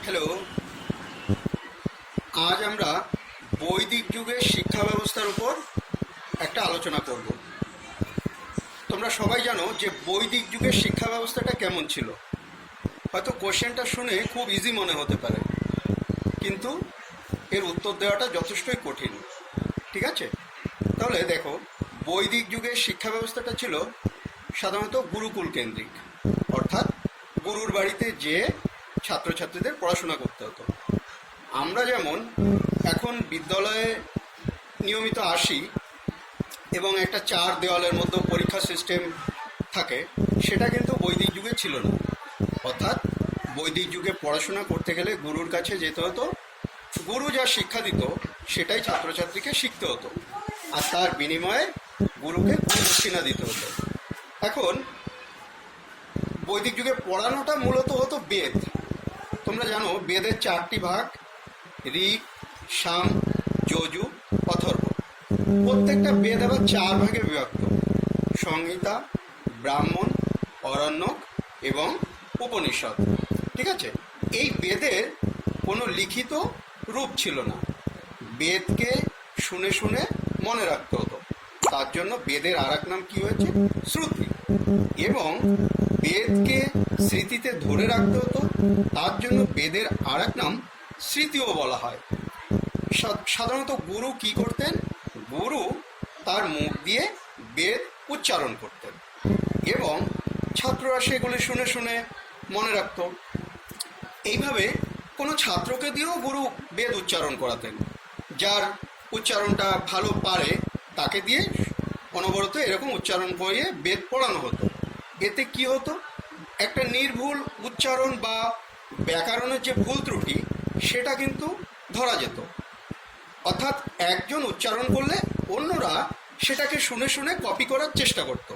Hello, আজ আমরা বৈদিক যুগের শিক্ষা ব্যবস্থার উপর একটা আলোচনা করব। তোমরা সবাই জানো যে বৈদিক যুগের শিক্ষা ব্যবস্থাটা কেমন ছিল। হয়তো কোশ্চেনটা শুনে খুব ইজি মনে হতে পারে, কিন্তু এর উত্তর দেওয়াটা যথেষ্টই কঠিন। ঠিক আছে, তাহলে দেখো, বৈদিক যুগের শিক্ষা ব্যবস্থাটা ছিল সাধারণত গুরুকুল কেন্দ্রিক, অর্থাৎ গুরুর বাড়িতে যেয়ে ছাত্রছাত্রীদের পড়াশোনা করতে হতো। আমরা যেমন এখন বিদ্যালয়ে নিয়মিত আসি এবং একটা চার দেওয়ালের মধ্যে পরীক্ষা সিস্টেম থাকে, সেটা কিন্তু বৈদিক যুগে ছিল না। অর্থাৎ বৈদিক যুগে পড়াশোনা করতে গেলে গুরুর কাছে যেতে হতো, গুরু যা শিক্ষা দিত সেটাই ছাত্রছাত্রীকে শিখতে হতো, আর তার বিনিময়ে গুরুকে গুরু দক্ষিণা দিতে হতো। এখন বৈদিক যুগে পড়ানোটা মূলত হতো বেদ। তোমরা জানো বেদের চারটি ভাগ: ঋক, সাম, যজু, অথর্ব। প্রত্যেকটা বেদ আবার চার ভাগে বিভক্ত: সংহিতা, ব্রাহ্মণ, অরণ্যক এবং উপনিষদ। ঠিক আছে, এই বেদের কোনো লিখিত রূপ ছিল না, বেদকে শুনে শুনে মনে রাখতে হতো। তার জন্য বেদের আর এক নাম কি হয়েছে? শ্রুতি। এবং বেদকে স্মৃতিতে ধরে রাখতে হতো, তার জন্য বেদের আর এক নাম স্মৃতিও বলা হয়। সাধারণত গুরু কি করতেন? গুরু তার মুখ দিয়ে বেদ উচ্চারণ করতেন এবং ছাত্ররা সেগুলি শুনে শুনে মনে রাখত। এইভাবে কোনো ছাত্রকে দিয়েও গুরু বেদ উচ্চারণ করাতেন। যার উচ্চারণটা ভালো পারে তাকে দিয়ে অনবরত এরকম উচ্চারণ করিয়ে বেদ পড়ানো হতো। এতে কি হতো? একটা নির্ভুল উচ্চারণ বা ব্যাকরণের যে ভুল ত্রুটি সেটা কিন্তু ধরা যেত। অর্থাৎ একজন উচ্চারণ করলে অন্যরা সেটাকে শুনে শুনে কপি করার চেষ্টা করত।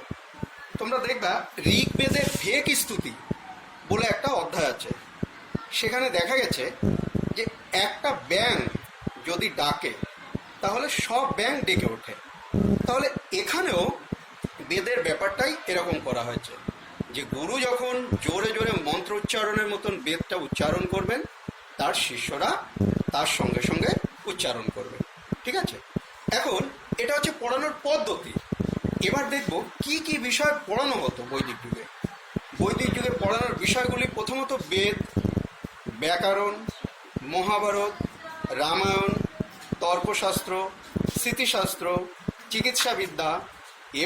তোমরা দেখবা ঋগ্বেদের ভেক স্তুতি বলে একটা অধ্যায় আছে, সেখানে দেখা গেছে যে একটা ব্যাঙ যদি ডাকে তাহলে সব ব্যাঙ ডেকে ওঠে। তাহলে এখানেও বেদের ব্যাপারটাই এরকম করা হয়েছে যে গুরু যখন জোরে জোরে মন্ত্র উচ্চারণের মতন বেদটা উচ্চারণ করবেন, তার শিষ্যরা তার সঙ্গে সঙ্গে উচ্চারণ করবে। ঠিক আছে, এখন এটা হচ্ছে পড়ানোর পদ্ধতি। এবার দেখব কি কি বিষয় পড়ানো হতো বৈদিক যুগে। বৈদিক যুগে পড়ানোর বিষয়গুলি প্রথমত বেদ, ব্যাকরণ, মহাভারত, রামায়ণ, তর্কশাস্ত্র, স্মৃতিশাস্ত্র, চিকিৎসাবিদ্যা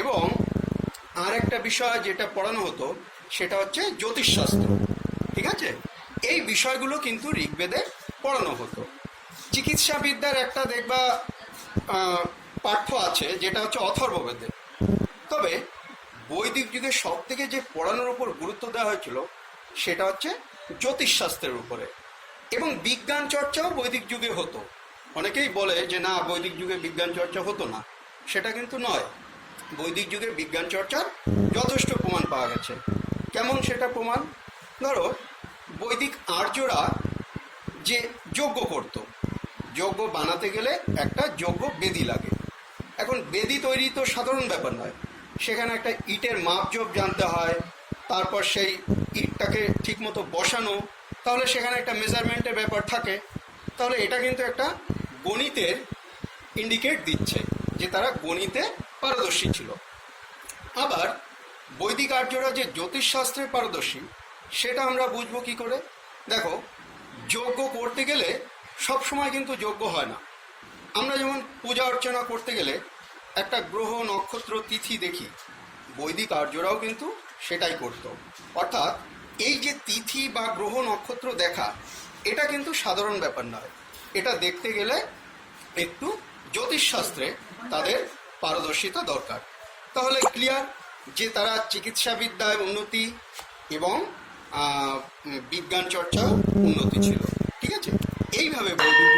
এবং আর একটা বিষয় যেটা পড়ানো হতো সেটা হচ্ছে জ্যোতিষশাস্ত্র। ঠিক আছে, এই বিষয়গুলো কিন্তু ঋগ্বেদে পড়ানো হতো। চিকিৎসাবিদ্যার একটা দেখবা পাঠ্য আছে যেটা হচ্ছে অথর্ববেদে। তবে বৈদিক যুগে সব থেকে যে পড়ানোর উপর গুরুত্ব দেওয়া হয়েছিল সেটা হচ্ছে জ্যোতিষশাস্ত্রের উপরে। এবং বিজ্ঞান চর্চাও বৈদিক যুগে হতো। অনেকেই বলে যে না, বৈদিক যুগে বিজ্ঞান চর্চা হতো না, সেটা কিন্তু নয়। বৈদিক যুগে বিজ্ঞান চর্চার যথেষ্ট প্রমাণ পাওয়া গেছে। কেমন সেটা প্রমাণ? ধরো, বৈদিক আর্যরা যে যজ্ঞ করত, যজ্ঞ বানাতে গেলে একটা যজ্ঞ বেদি লাগে। এখন বেদি তৈরি তো সাধারণ ব্যাপার নয়, সেখানে একটা ইটের মাপজোপ জানতে হয়, তারপর সেই ইটটাকে ঠিকমতো বসানো, তাহলে সেখানে একটা মেজারমেন্টের ব্যাপার থাকে। তাহলে এটা কিন্তু একটা গণিতের ইন্ডিকেট দিচ্ছে যে তারা গণিতে পারদর্শী ছিল। আবার বৈদিক আর্যরা যে জ্যোতিষশাস্ত্রে পারদর্শী সেটা আমরা বুঝবো কি করে? দেখো, যজ্ঞ করতে গেলে সব সময় কিন্তু যজ্ঞ হয় না। আমরা যেমন পূজা অর্চনা করতে গেলে একটা গ্রহ, নক্ষত্র, তিথি দেখি, বৈদিক আর্যরাও কিন্তু সেটাই করত। অর্থাৎ এই যে তিথি বা গ্রহ নক্ষত্র দেখা, এটা কিন্তু সাধারণ ব্যাপার নয়। এটা দেখতে গেলে একটু জ্যোতিষশাস্ত্রে তাদের পারদর্শিতা দরকার। তাহলে ক্লিয়ার যে তারা চিকিৎসাবিদ্যায় উন্নতি এবং বিজ্ঞান চর্চাও উন্নতি ছিল। ঠিক আছে, এইভাবে বৈদিক